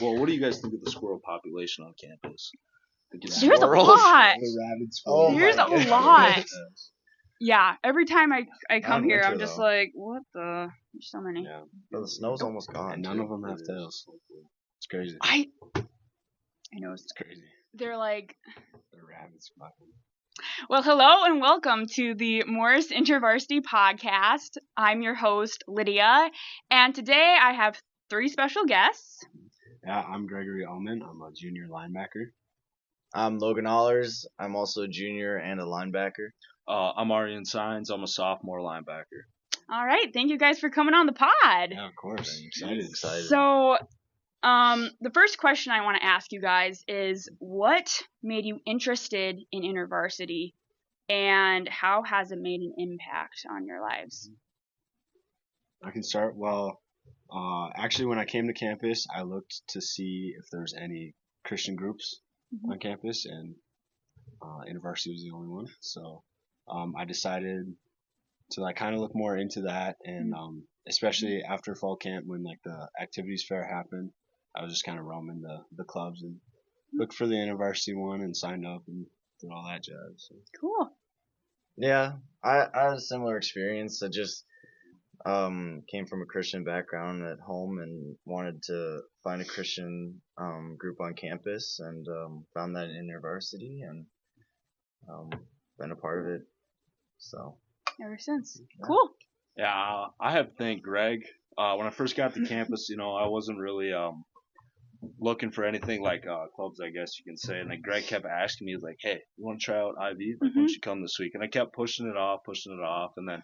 Well, what do you guys think of the squirrel population on campus? There's a lot. The rabid squirrels. There's a lot. Yeah, every time I come here, I'm just like, what the? There's so many. Yeah, but the snow's almost gone. And none of them have tails. It's crazy. I know It's crazy. they're like. They're rabid squirrels. Well, hello and welcome to the Morris InterVarsity Podcast. I'm your host, Lydia, and today I have three special guests. Yeah, I'm Gregory Ullman. I'm a junior linebacker. I'm Logan Allers. I'm also a junior and a linebacker. I'm Arian. I'm a sophomore linebacker. All right, thank you guys for coming on the pod. Yeah, of course. I'm excited. So, the first question I want to ask you guys is, what made you interested in InterVarsity, and how has it made an impact on your lives? I can start. Well, actually, when I came to campus, I looked to see if there's any Christian groups on campus, and InterVarsity was the only one. So I decided to kind of look more into that, and especially after fall camp when the activities fair happened, I was just kind of roaming the clubs and looked for the InterVarsity one and signed up and did all that jazz. So. Cool. Yeah, I had a similar experience. I just came from a Christian background at home and wanted to find a Christian group on campus, and found that in InterVarsity and been a part of it. So Ever since. Yeah. Cool. Yeah, I have to thank Greg. When I first got to campus, I wasn't really looking for anything like clubs, I guess you can say. And then Greg kept asking me, like, hey, you want to try out IV? Like, why don't you come this week? And I kept pushing it off. And then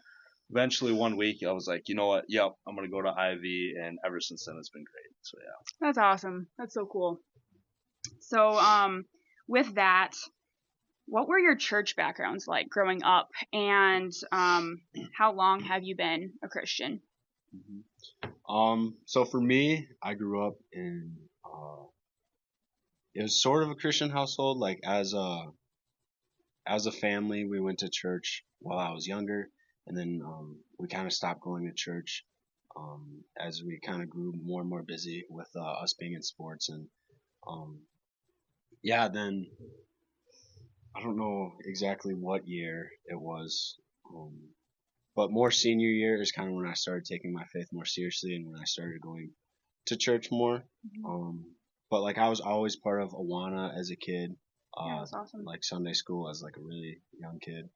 eventually one week I was like, you know what? Yep, I'm going to go to IV. And ever since then it's been great. So, yeah. That's awesome. That's so cool. So, with that, what were your church backgrounds like growing up, and how long have you been a Christian? So for me, I grew up in it was sort of a Christian household. Like as a family, we went to church while I was younger, and then we kind of stopped going to church as we kind of grew more and more busy with us being in sports. And then I don't know exactly what year it was, but more senior year is kind of when I started taking my faith more seriously and when I started going to church more. But I was always part of Awana as a kid. That's awesome. Like Sunday school as a really young kid.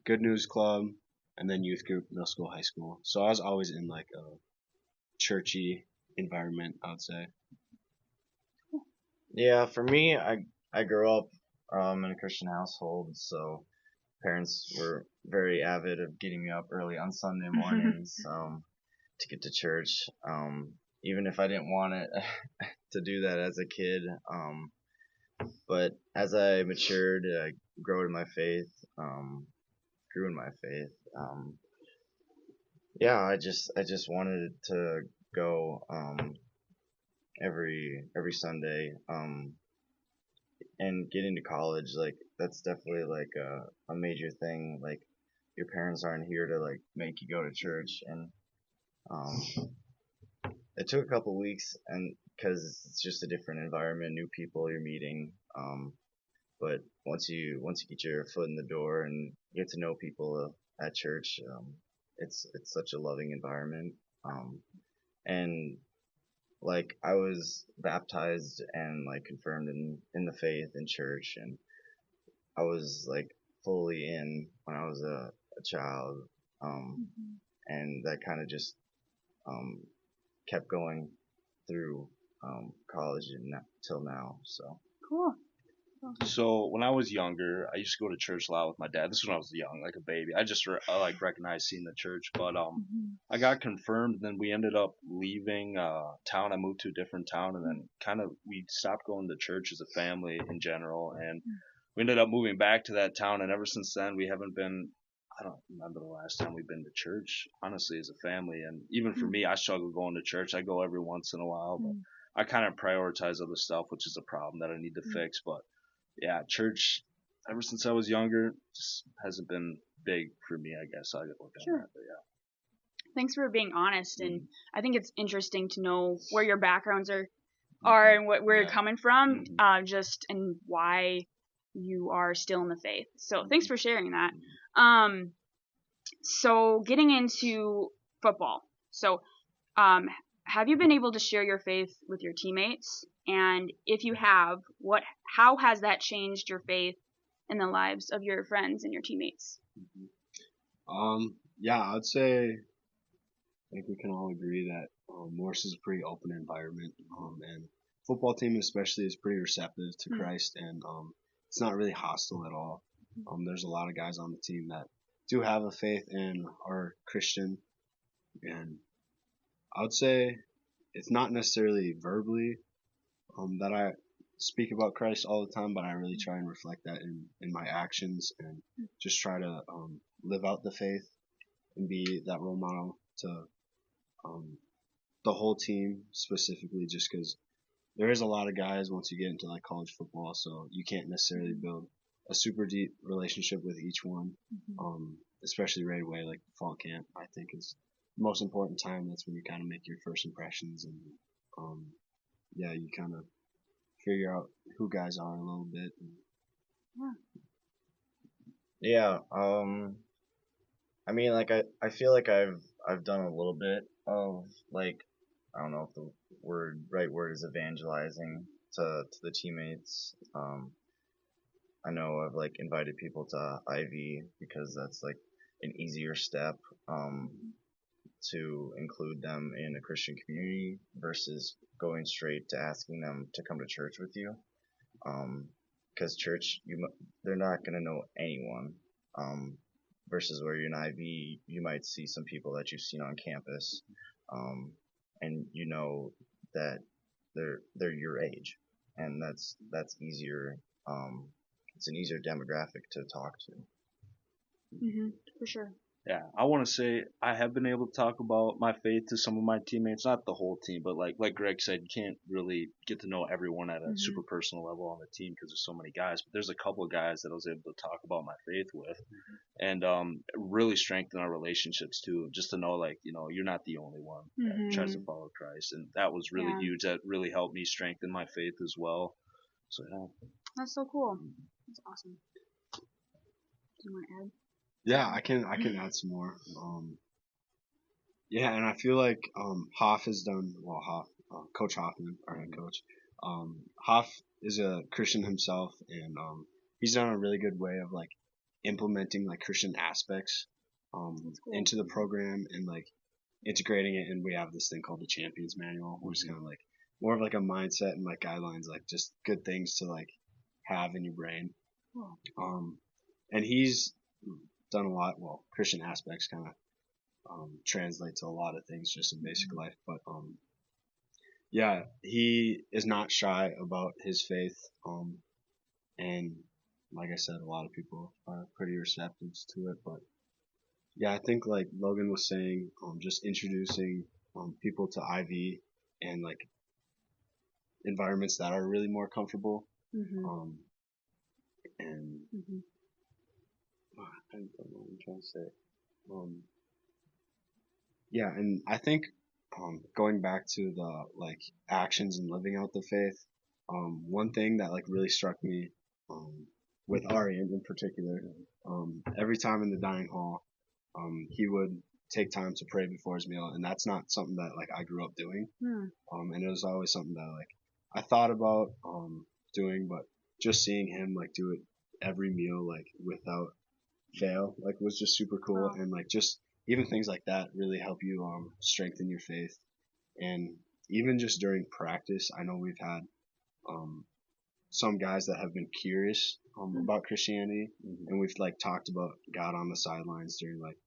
Good News Club, and then youth group, middle school, high school. So I was always in a churchy environment, I would say. yeah, for me, I grew up in a Christian household, so parents were very avid of getting me up early on Sunday mornings to get to church, even if I didn't want it to do that as a kid. But as I matured, I grew in my faith. I just wanted to go every Sunday. And getting to college, that's definitely a major thing. Your parents aren't here to make you go to church, and it took a couple weeks, and because it's just a different environment, new people you're meeting. But once you get your foot in the door and get to know people at church, it's such a loving environment. And I was baptized and confirmed in the faith in church, and I was fully in when I was a child, and that kind of just kept going through college and till now. So Cool. So when I was younger, I used to go to church a lot with my dad. This is when I was young, like a baby. I just recognized seeing the church, but I got confirmed. Then we ended up leaving town. I moved to a different town, and then we stopped going to church as a family in general, and we ended up moving back to that town. And ever since then, we haven't been. I don't remember the last time we've been to church, honestly, as a family. And even for me, I struggle going to church. I go every once in a while, but I kind of prioritize other stuff, which is a problem that I need to fix. But yeah, church, ever since I was younger, just hasn't been big for me, I guess. I get look at that, but yeah. Thanks for being honest, and I think it's interesting to know where your backgrounds are are and where you're Yeah. coming from, just and why you are still in the faith. So thanks for sharing that. So getting into football. So have you been able to share your faith with your teammates? And if you have, how has that changed your faith in the lives of your friends and your teammates? Yeah, I'd say I think we can all agree that Morris is a pretty open environment, and football team especially is pretty receptive to Christ, and it's not really hostile at all. There's a lot of guys on the team that do have a faith and are Christian, and I would say it's not necessarily verbally that I speak about Christ all the time, but I really try and reflect that in my actions and just try to live out the faith and be that role model to the whole team specifically, just because there is a lot of guys once you get into like college football, so you can't necessarily build a super deep relationship with each one, especially right away. Like fall camp, I think is the most important time. That's when you kind of make your first impressions, and yeah, you kind of figure out who guys are a little bit. Yeah. I mean, like I feel like I've done a little bit of like, I don't know if the right word is evangelizing to the teammates. I know I've like invited people to Ivy because that's like an easier step to include them in a Christian community versus going straight to asking them to come to church with you. Because church, they're not gonna know anyone. Versus where you're in Ivy, you might see some people that you've seen on campus, and you know that they're your age, and that's easier. It's an easier demographic to talk to. For sure. Yeah, I want to say I have been able to talk about my faith to some of my teammates, not the whole team, but like Greg said, you can't really get to know everyone at a super personal level on the team because there's so many guys. But there's a couple of guys that I was able to talk about my faith with, and really strengthen our relationships too. Just to know, like, you know, you're not the only one that tries to follow Christ, and that was really huge. That really helped me strengthen my faith as well. So yeah, that's so cool. That's awesome. Do you want to add? Yeah, I can add some more. Yeah, and I feel like Hoff has done well. Coach Hoffman, our head coach, Hoff is a Christian himself, and he's done a really good way of like implementing like Christian aspects into the program and like integrating it. And we have this thing called the Champions Manual, which is kind of like more of like a mindset and like guidelines, like just good things to like have in your brain. And he's done a lot. Well, Christian aspects kind of translate to a lot of things just in basic life, but yeah, he is not shy about his faith, and like I said, a lot of people are pretty receptive to it. But yeah, I think like Logan was saying, just introducing people to IV and like environments that are really more comfortable, and I don't know what I'm trying to say. Yeah, and I think going back to the like actions and living out the faith, one thing that like really struck me with Arian in particular, every time in the dining hall, he would take time to pray before his meal, and that's not something that like I grew up doing, and it was always something that like I thought about doing, but just seeing him like do it every meal like without fail like was just super cool. And like just even things like that really help you strengthen your faith. And even just during practice, I know we've had some guys that have been curious about Christianity, and we've like talked about God on the sidelines during like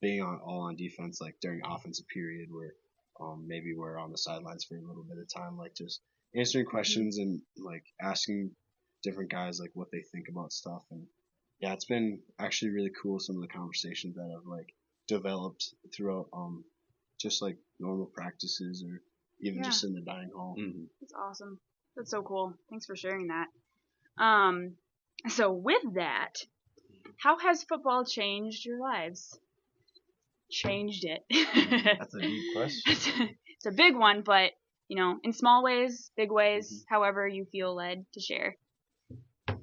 being all on defense, like during offensive period where maybe we're on the sidelines for a little bit of time, like just answering questions and like asking different guys like what they think about stuff. And yeah, it's been actually really cool, some of the conversations that have like developed throughout just like normal practices or even just in the dining hall. That's awesome. That's so cool. Thanks for sharing that. So with that, how has football changed your lives? Changed it. That's a deep question. It's a big one, but in small ways, big ways, however you feel led to share. Do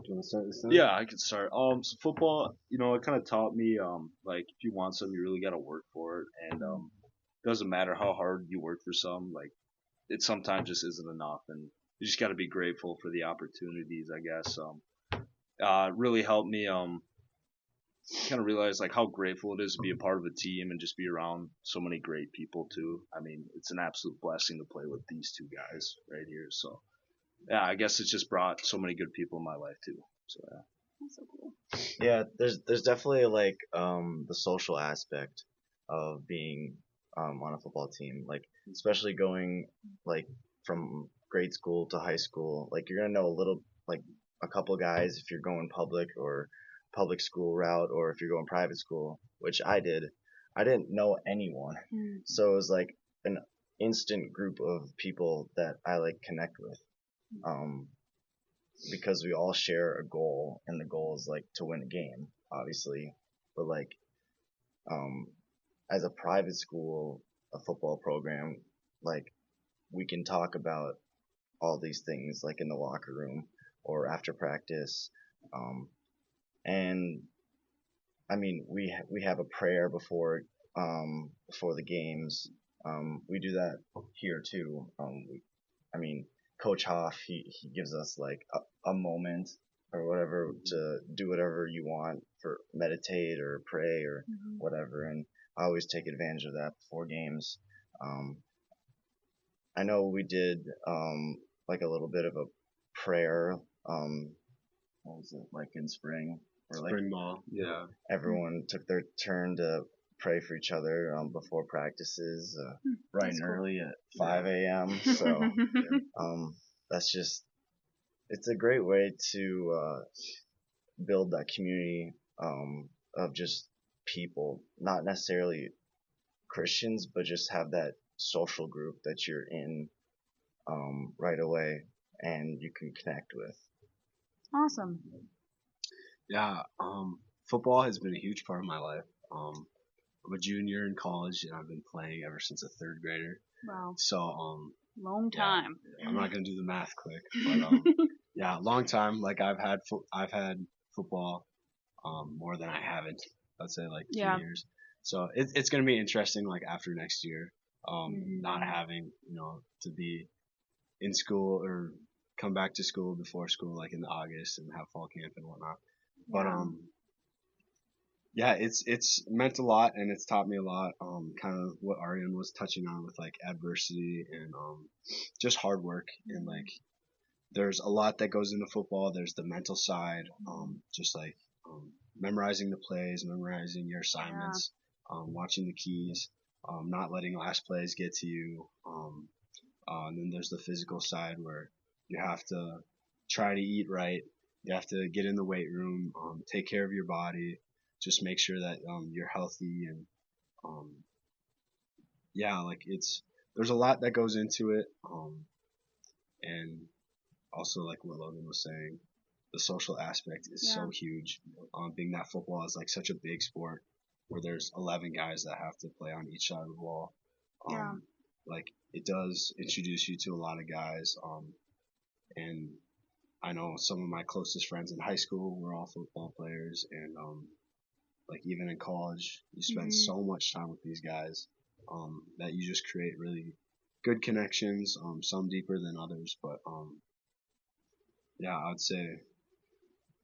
you want to start this time? Yeah, I could start. So football, it kind of taught me, like if you want something, you really got to work for it, and doesn't matter how hard you work for something, like it sometimes just isn't enough, and you just got to be grateful for the opportunities, I guess. It really helped me, kind of realize like how grateful it is to be a part of a team and just be around so many great people too. I mean, it's an absolute blessing to play with these two guys right here. So yeah, I guess it's just brought so many good people in my life too. So yeah. That's so cool. Yeah, there's definitely like the social aspect of being on a football team, like especially going like from grade school to high school. Like you're gonna know a couple guys if you're going public school route, or if you're going private school, which I did. I didn't know anyone, so it was like an instant group of people that I like connect with. Because we all share a goal, and the goal is like to win a game, obviously. But like, as a private school, a football program, like we can talk about all these things like in the locker room or after practice. And I mean, we have a prayer before the games. We do that here too. I mean, Coach Hoff, he gives us like a moment or whatever to do whatever you want, for meditate or pray or whatever, and I always take advantage of that before games. I know we did like a little bit of a prayer. What was it, like in spring? Or like Spring ball. Yeah. everyone took their turn to pray for each other before practices, bright and early at 5 a.m. So that's just, it's a great way to build that community of just people, not necessarily Christians, but just have that social group that you're in right away and you can connect with. Awesome. Yeah, football has been a huge part of my life. I'm a junior in college, and I've been playing ever since a third grader. Wow. So, long time. I'm not gonna do the math quick, but yeah, long time. Like I've had football more than I haven't. I'd say like 2 years. So it's gonna be interesting. Like after next year, not having to be in school or come back to school before school, like in August, and have fall camp and whatnot. But yeah, it's meant a lot, and it's taught me a lot. Kind of what Arian was touching on with like adversity and just hard work, and like there's a lot that goes into football. There's the mental side, just like memorizing the plays, memorizing your assignments, watching the keys, not letting last plays get to you. And then there's the physical side where you have to try to eat right. You have to get in the weight room, take care of your body, just make sure that you're healthy, and yeah, like there's a lot that goes into it, and also like what Logan was saying, the social aspect is so huge. Being that football is like such a big sport where there's 11 guys that have to play on each side of the ball. Like it does introduce you to a lot of guys, and I know some of my closest friends in high school were all football players, and like even in college, you spend so much time with these guys that you just create really good connections, some deeper than others, but yeah, I'd say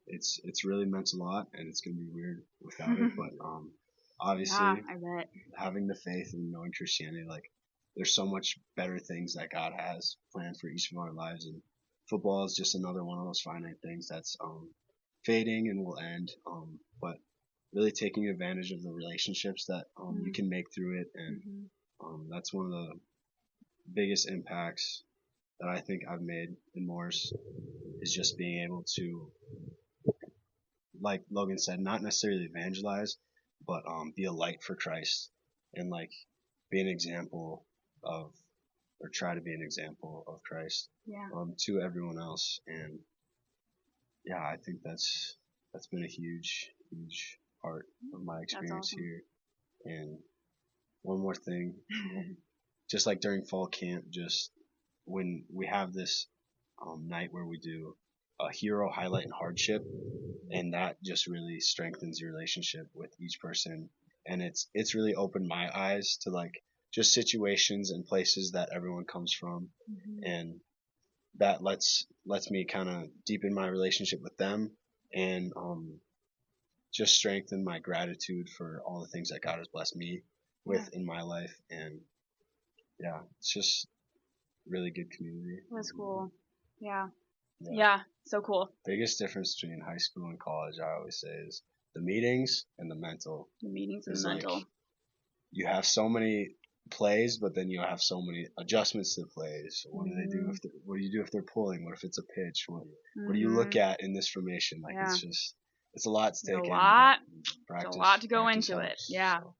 it's really meant a lot, and it's gonna be weird without it, but obviously I bet. having the faith and knowing Christianity, like there's so much better things that God has planned for each of our lives, and football is just another one of those finite things that's fading and will end, but really taking advantage of the relationships that you can make through it, and that's one of the biggest impacts that I think I've made in Morris, is just being able to, like Logan said, not necessarily evangelize, but be a light for Christ, and like be an example of, or try to be an example of Christ to everyone else. And yeah, I think that's been a huge part of my experience here. And one more thing, just like during fall camp, just when we have this night where we do a hero, highlight, and hardship, and that just really strengthens your relationship with each person. And it's really opened my eyes to like just situations and places that everyone comes from, and that lets me kind of deepen my relationship with them, and just strengthen my gratitude for all the things that God has blessed me with in my life. And yeah, it's just really good community. That's cool. Yeah, so cool. Biggest difference between high school and college, I always say, is the meetings and the mental. The meetings and the mental. You have so many plays, but then you have so many adjustments to the plays. What do they do what do you do if they're pulling? What if it's a pitch? What do you look at in this formation? Like it's a lot to take in. It's a lot to go into it. Yeah. So.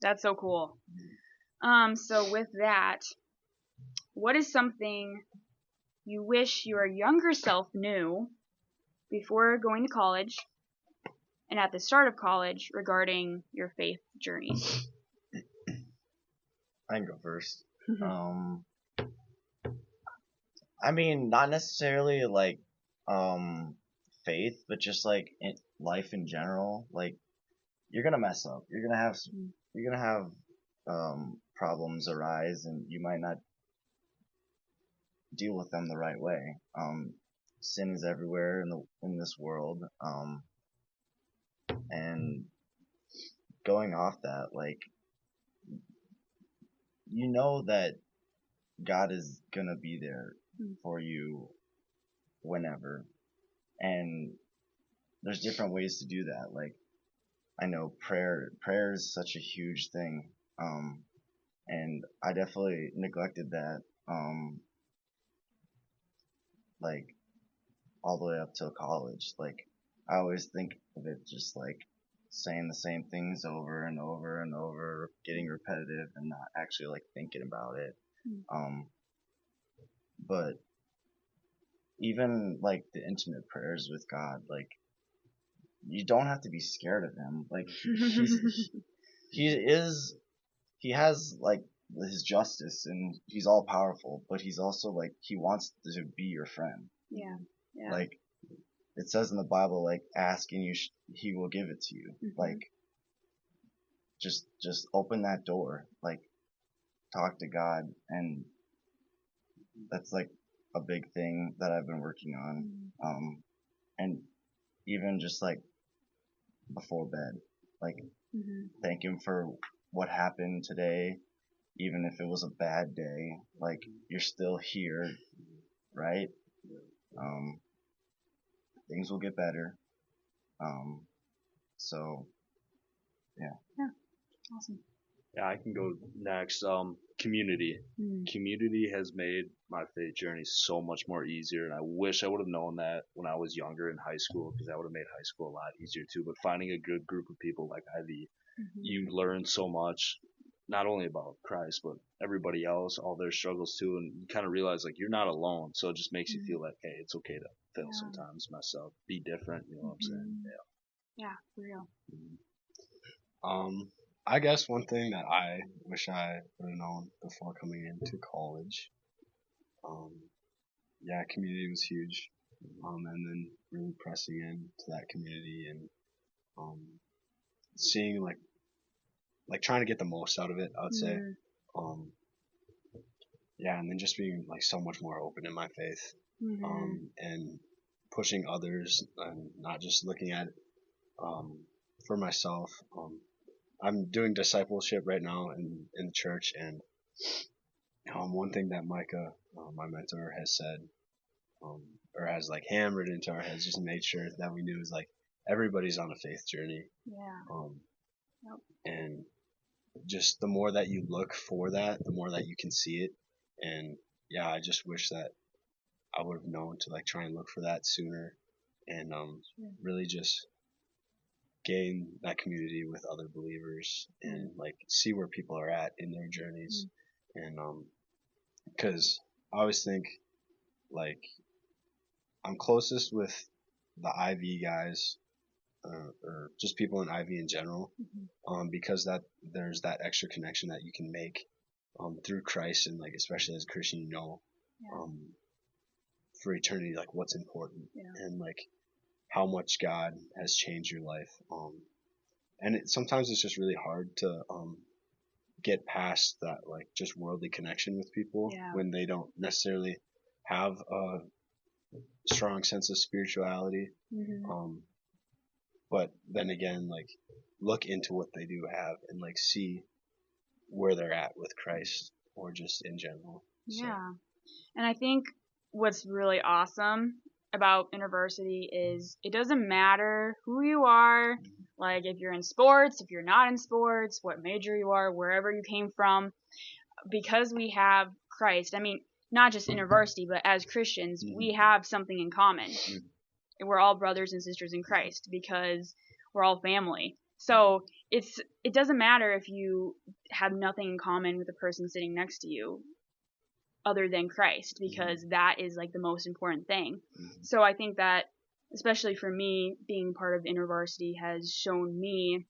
That's so cool. So with that, what is something you wish your younger self knew before going to college and at the start of college regarding your faith journeys? I can go first. I mean, not necessarily like faith, but just like in life in general. Like, you're gonna mess up. You're gonna have problems arise, and you might not deal with them the right way. Sin is everywhere in this world. And going off that, like, you know that God is gonna be there for you whenever, and there's different ways to do that. Like, I know prayer is such a huge thing, and I definitely neglected that, like, all the way up till college. Like, I always think of it just like saying the same things over and over and over, getting repetitive and not actually like thinking about it. But even like the intimate prayers with God, like, you don't have to be scared of him. Like, he has like his justice, and he's all powerful, but he's also like, he wants to be your friend. Yeah. Like, it says in the Bible, like, ask and he will give it to you. Like, just open that door, like, talk to God. And that's like a big thing that I've been working on. And even just like before bed, like, thank him for what happened today, even if it was a bad day. Like, you're still here, right? Things will get better. So, yeah. Awesome. Yeah, I can go next. Community. Community has made my faith journey so much more easier, and I wish I would have known that when I was younger in high school, because that would have made high school a lot easier too. But finding a good group of people like Ivy, you learn so much, not only about Christ, but everybody else, all their struggles too, and you kind of realize like you're not alone. So it just makes you feel like, hey, it's okay to fail sometimes, mess up, be different. You know what I'm saying? Yeah, for real. I guess one thing that I wish I would have known before coming into college, community was huge, and then really pressing into that community and seeing like trying to get the most out of it, I would say. And then just being like so much more open in my faith, and pushing others and not just looking at it for myself. I'm doing discipleship right now in the church, and one thing that Micah, my mentor, has said, or has like hammered into our heads, just made sure that we knew, is like, everybody's on a faith journey. And just the more that you look for that, the more that you can see it. And I just wish that I would have known to like try and look for that sooner, and really just gain that community with other believers and like see where people are at in their journeys. And because I always think like I'm closest with the IV guys, or just people in IV in general, because that there's that extra connection that you can make through Christ, and like especially as a Christian, for eternity, like what's important, and like how much God has changed your life. And sometimes it's just really hard to get past that like just worldly connection with people when they don't necessarily have a strong sense of spirituality. But then again, like look into what they do have and like see where they're at with Christ or just in general. Yeah. And I think what's really awesome about InterVarsity is it doesn't matter who you are, like if you're in sports, if you're not in sports, what major you are, wherever you came from, because we have Christ. I mean, not just InterVarsity, but as Christians, we have something in common. We're all brothers and sisters in Christ because we're all family. So it doesn't matter if you have nothing in common with the person sitting next to you other than Christ, because that is like the most important thing. So I think that, especially for me, being part of InterVarsity has shown me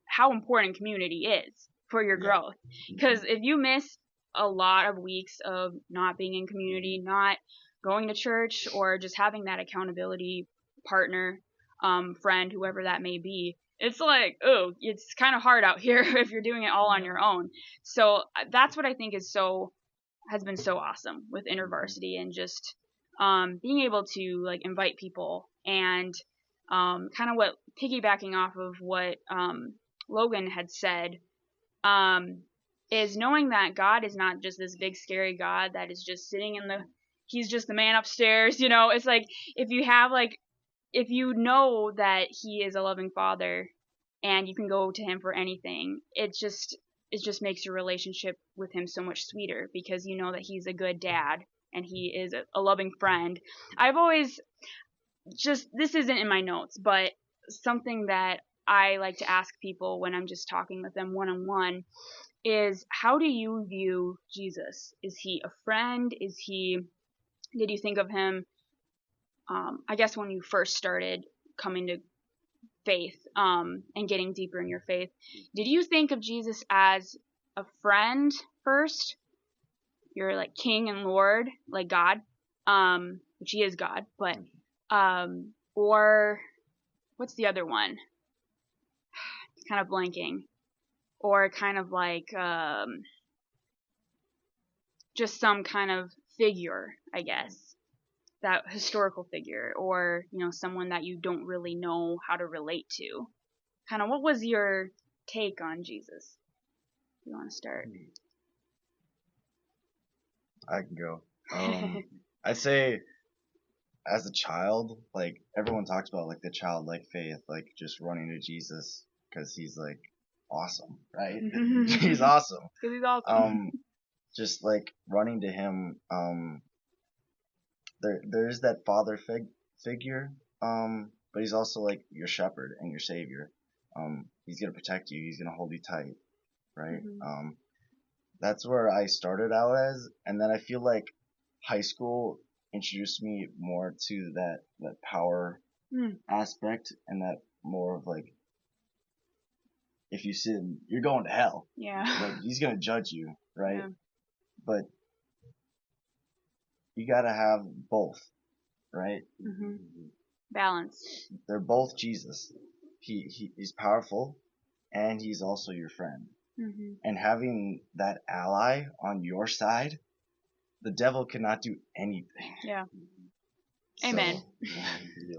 how important community is for your growth. Because if you miss a lot of weeks of not being in community, not going to church, or just having that accountability partner, friend, whoever that may be, it's like, oh, it's kind of hard out here if you're doing it all on your own. So that's what I think has been so awesome with InterVarsity, and just being able to like invite people, and kind of what piggybacking off of what Logan had said, is knowing that God is not just this big scary God that is just sitting he's just the man upstairs, It's like if you know that he is a loving father and you can go to him for anything, it just makes your relationship with him so much sweeter, because you know that he's a good dad and he is a loving friend. I've always this isn't in my notes, but something that I like to ask people when I'm just talking with them one-on-one is, how do you view Jesus? Is he a friend? Did you think of him, I guess when you first started coming to faith, and getting deeper in your faith, did you think of Jesus as a friend first? You're like King and Lord, like God, which he is God, but, or what's the other one? Kind of blanking. Or kind of like, just some kind of figure, I guess. That historical figure, or someone that you don't really know how to relate to. Kind of, what was your take on Jesus? You want to start? I can go. I'd say as a child, like everyone talks about like the childlike faith, like just running to Jesus because he's like awesome, right? He's awesome. Because he's awesome. Just like running to him. There's that father figure, but he's also like your shepherd and your savior. He's gonna protect you. He's gonna hold you tight, right? That's where I started out as, and then I feel like high school introduced me more to that power aspect, and that more of like, if you sin, you're going to hell. Yeah. Like he's gonna judge you, right? Yeah. But you gotta have both, right? Balance. They're both Jesus. He's powerful, and he's also your friend. And having that ally on your side, the devil cannot do anything. Yeah. So, Amen.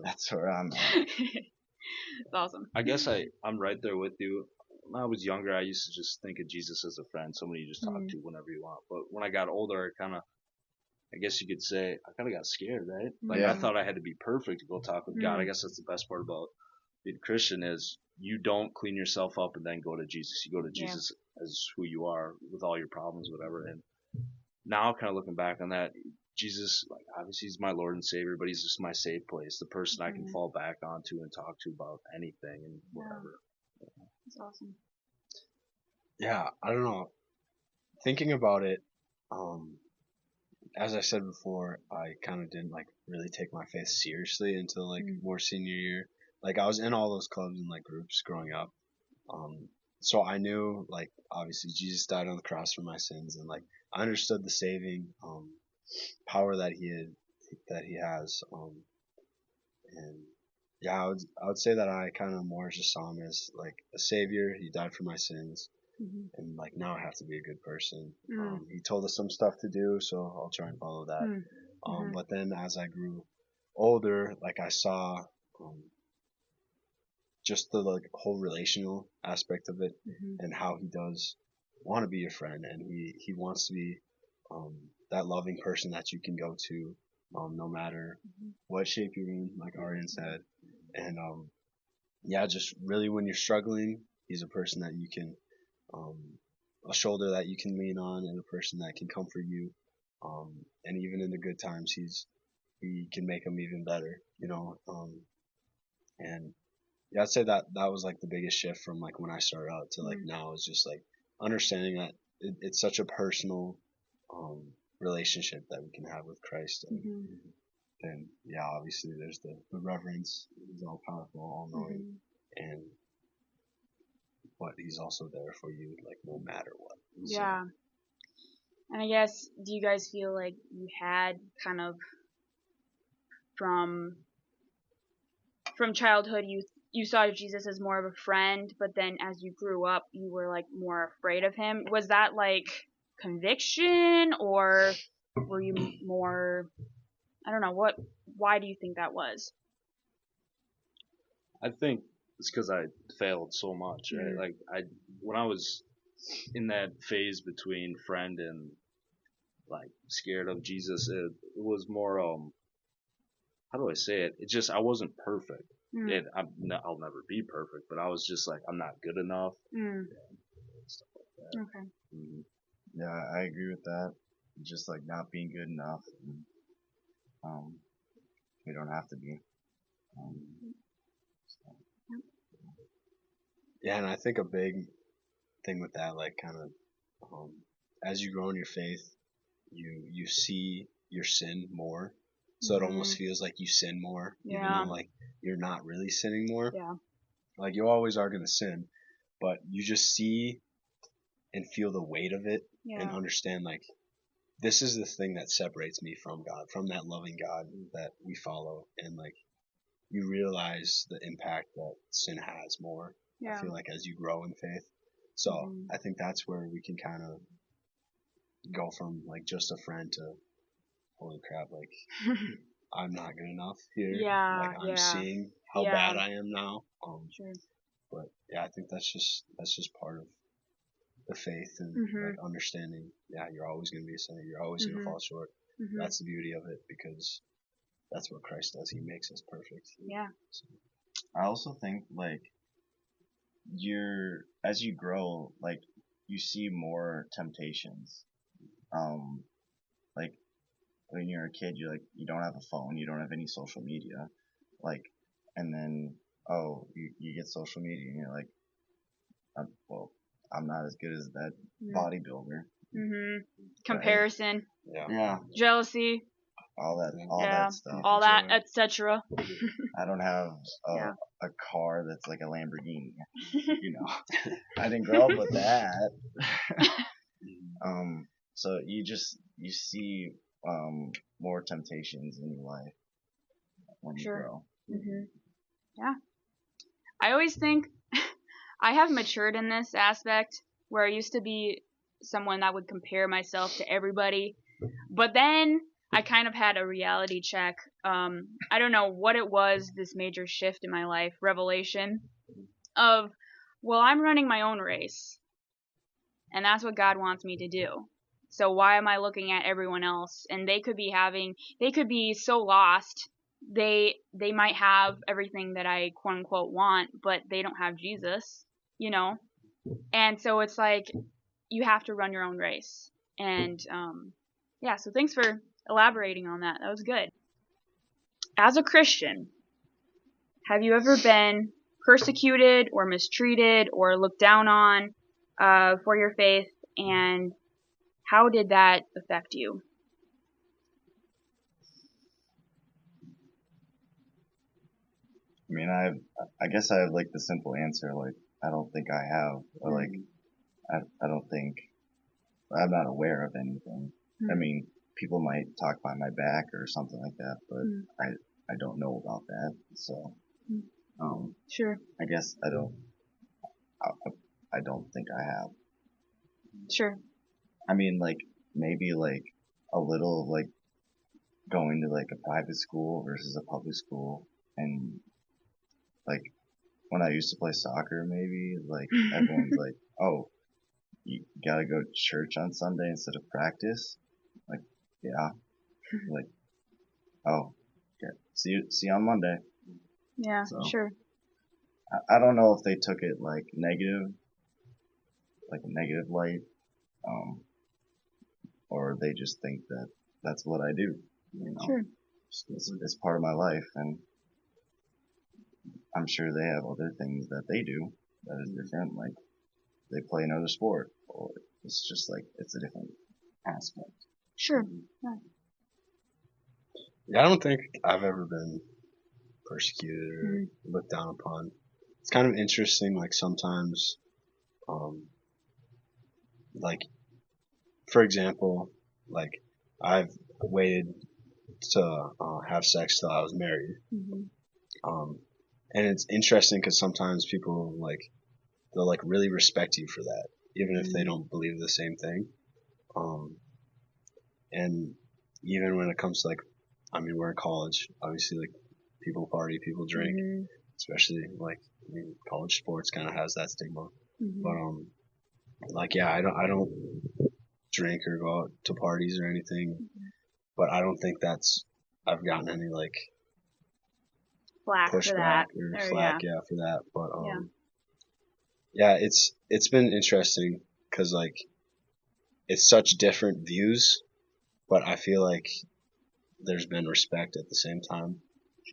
That's where I'm at. It's awesome. I guess I'm right there with you. When I was younger, I used to just think of Jesus as a friend, somebody you just talk to whenever you want. But when I got older, I guess you could say, I kind of got scared, right? Like, I thought I had to be perfect to go talk with God. I guess that's the best part about being a Christian is you don't clean yourself up and then go to Jesus. You go to Jesus as who you are with all your problems, whatever. And now, kind of looking back on that, Jesus, like, obviously he's my Lord and Savior, but he's just my safe place, the person I can fall back onto and talk to about anything and whatever. That's awesome. Yeah, I don't know. Thinking about it, as I said before, I kind of didn't like really take my faith seriously until like more senior year. Like I was in all those clubs and like groups growing up, so I knew, like, obviously Jesus died on the cross for my sins, and like I understood the saving power that he has, and yeah, I would say that I kind of more just saw him as like a savior. He died for my sins, and like now I have to be a good person. He told us some stuff to do, so I'll try and follow that. But then as I grew older, like I saw just the like whole relational aspect of it, and how he does want to be your friend, and he wants to be that loving person that you can go to, no matter what shape you're in, like Arian said. And yeah, just really when you're struggling, he's a person that you can, a shoulder that you can lean on, and a person that can comfort you. And even in the good times, he can make them even better, you know. And yeah, I'd say that was like the biggest shift from like when I started out to like now, is just like understanding that it's such a personal relationship that we can have with Christ. And yeah, obviously there's the reverence. He's all powerful, all knowing, and but he's also there for you, like no matter what. Yeah. And I guess, do you guys feel like you had kind of from childhood you saw Jesus as more of a friend, but then as you grew up you were like more afraid of him? Was that like conviction, or were you more, I don't know, why do you think that was? I think it's because I failed so much, right? Like when I was in that phase between friend and like scared of Jesus, it was more how do I say it? It just, I wasn't perfect. I'll never be perfect, but I was just like, I'm not good enough. Stuff like that. Okay. Yeah, I agree with that. Just like not being good enough. And, we don't have to be. Yeah, and I think a big thing with that, like kind of, as you grow in your faith, you see your sin more, so it almost feels like you sin more, even though like you're not really sinning more. Like you always are gonna sin, but you just see and feel the weight of it, and understand like this is the thing that separates me from God, from that loving God that we follow, and like you realize the impact that sin has more. I feel like as you grow in faith. So I think that's where we can kind of go from like just a friend to, holy crap, like I'm not good enough here. Like I'm seeing how bad I am now. But yeah, I think that's just part of the faith, and like understanding, you're always going to be a sinner, you're always going to fall short. That's the beauty of it, because that's what Christ does. He makes us perfect. So. I also think like as you grow, like you see more temptations. Like when you're a kid, you don't have a phone, you don't have any social media, like, and then you get social media and you're like, I'm not as good as that bodybuilder. Comparison. Yeah. Jealousy. All that stuff. All that, etc. I don't have a car that's like a Lamborghini. You know, I didn't grow up with that. So you see more temptations in your life when you grow. Yeah. I always think I have matured in this aspect, where I used to be someone that would compare myself to everybody, but then I kind of had a reality check. I don't know what it was, this major shift in my life, revelation of, well, I'm running my own race, and that's what God wants me to do. So why am I looking at everyone else? And they could be so lost. They might have everything that I quote unquote want, but they don't have Jesus, you know? And so it's like, you have to run your own race. And so thanks for elaborating on that. That was good. As a Christian, have you ever been persecuted or mistreated or looked down on for your faith, and how did that affect you? I mean, I guess I have like the simple answer. Like I don't think I have, or like, I don't think, I'm not aware of anything. I mean, people might talk behind my back or something like that, but I don't know about that. So, Sure. I guess I don't think I have. Sure. I mean, like, maybe like a little, like, going to like a private school versus a public school, and like when I used to play soccer, maybe like everyone's like, oh, you gotta go to church on Sunday instead of practice. Like, yeah, like, oh, okay, see you on Monday. Yeah, So, sure. I don't know if they took it like negative, like a negative light, or they just think that that's what I do. You know, Sure. It's part of my life, and I'm sure they have other things that they do that is different. Like, they play another sport, or it's just like, it's a different aspect. Sure. Yeah. Yeah, I don't think I've ever been persecuted or looked down upon. It's kind of interesting, like sometimes, like, for example, like I've waited to have sex till I was married. And it's interesting because sometimes people like, they'll like really respect you for that, even if they don't believe the same thing. And even when it comes to like, I mean, we're in college, obviously, like, people party, people drink, especially like, I mean, college sports kind of has that stigma. But like, yeah, I don't drink or go out to parties or anything, but I don't think I've gotten any like Flack for that. pushback or flack, for that. But it's been interesting because like it's such different views, but I feel like there's been respect at the same time.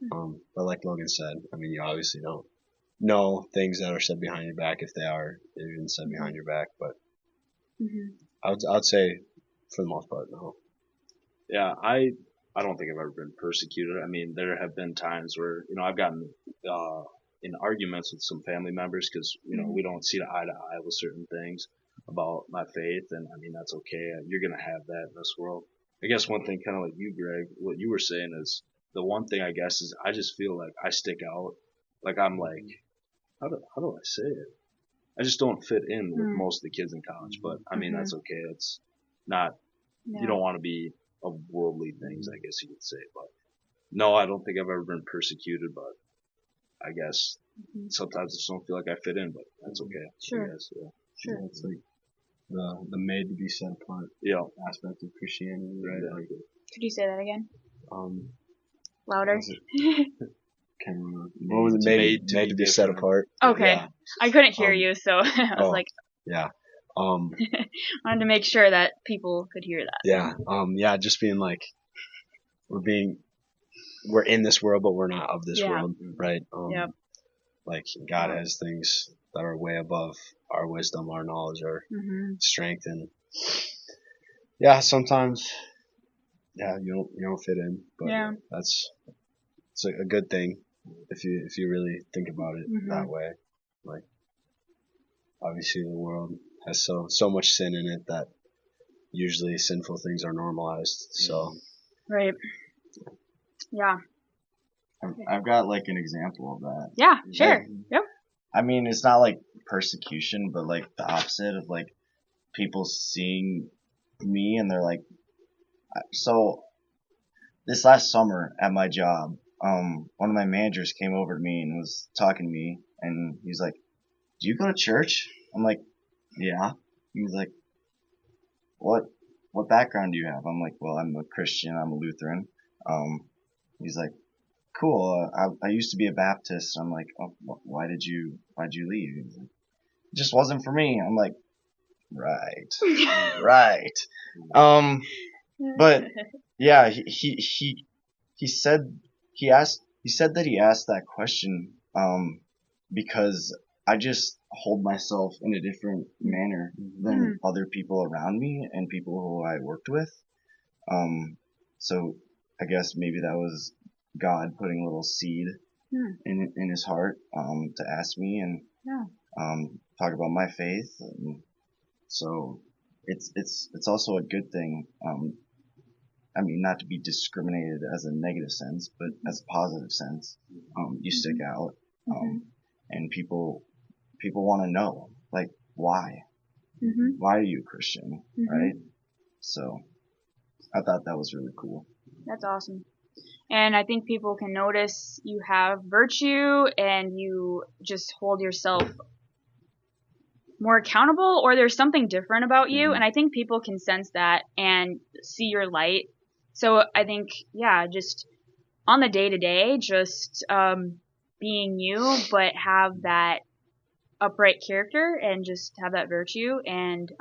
But like Logan said, I mean, you obviously don't know things that are said behind your back if they are even said behind your back. But I'd say for the most part, no. Yeah, I don't think I've ever been persecuted. I mean, there have been times where, I've gotten in arguments with some family members because, we don't see eye to eye with certain things about my faith, and I mean, that's okay. You're going to have that in this world. I guess one thing, kind of like you, Greg, what you were saying is, the one thing I guess is I just feel like I stick out. Like, I'm like, how do I say it? I just don't fit in with most of the kids in college, but I mean, that's okay. It's not, you don't want to be of worldly things, I guess you could say. But no, I don't think I've ever been persecuted, but I guess sometimes I just don't feel like I fit in, but that's okay. Sure. Guess, yeah. Sure. Yeah, it's like the made to be set apart aspect of Christianity, right? Yeah. Like, Could you say that again? Louder. What was it? Made to be set apart. Okay. Yeah. I couldn't hear you, so I was like, yeah. wanted to make sure that people could hear that. Yeah. Just being like, we're in this world, but we're not of this world, right? Like, God has things that are way above our wisdom, our knowledge, our strength, and sometimes, you don't fit in, but it's a good thing if you really think about it that way. Like, obviously, the world has so much sin in it that usually sinful things are normalized. So, right, yeah. I've got like an example of that. Yeah, sure. Yep. I mean, it's not like persecution, but like the opposite of like people seeing me and they're like, so this last summer at my job, one of my managers came over to me and was talking to me, and he's like, do you go to church? I'm like, yeah. He was like, what background do you have? I'm like, well, I'm a Christian, I'm a Lutheran. He's like, cool. I used to be a Baptist. I'm like, oh, why'd you leave? He's like, it just wasn't for me. I'm like, right. But yeah, he said that he asked that question because I just hold myself in a different manner than other people around me and people who I worked with. So I guess maybe that was God putting a little seed in his heart to ask me, and talk about my faith. So it's also a good thing. I mean, not to be discriminated as a negative sense, but as a positive sense. You stick out, and people want to know, like, why? Why are you a Christian, right? So I thought that was really cool. That's awesome. And I think people can notice you have virtue and you just hold yourself more accountable, or there's something different about you. And I think people can sense that and see your light. So I think, yeah, just on the day to day, just being you, but have that upright character and just have that virtue, and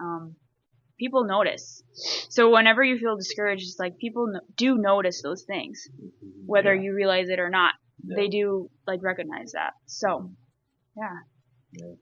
people notice. So whenever you feel discouraged, it's like people do notice those things, whether you realize it or not. They do like recognize that. So, yeah.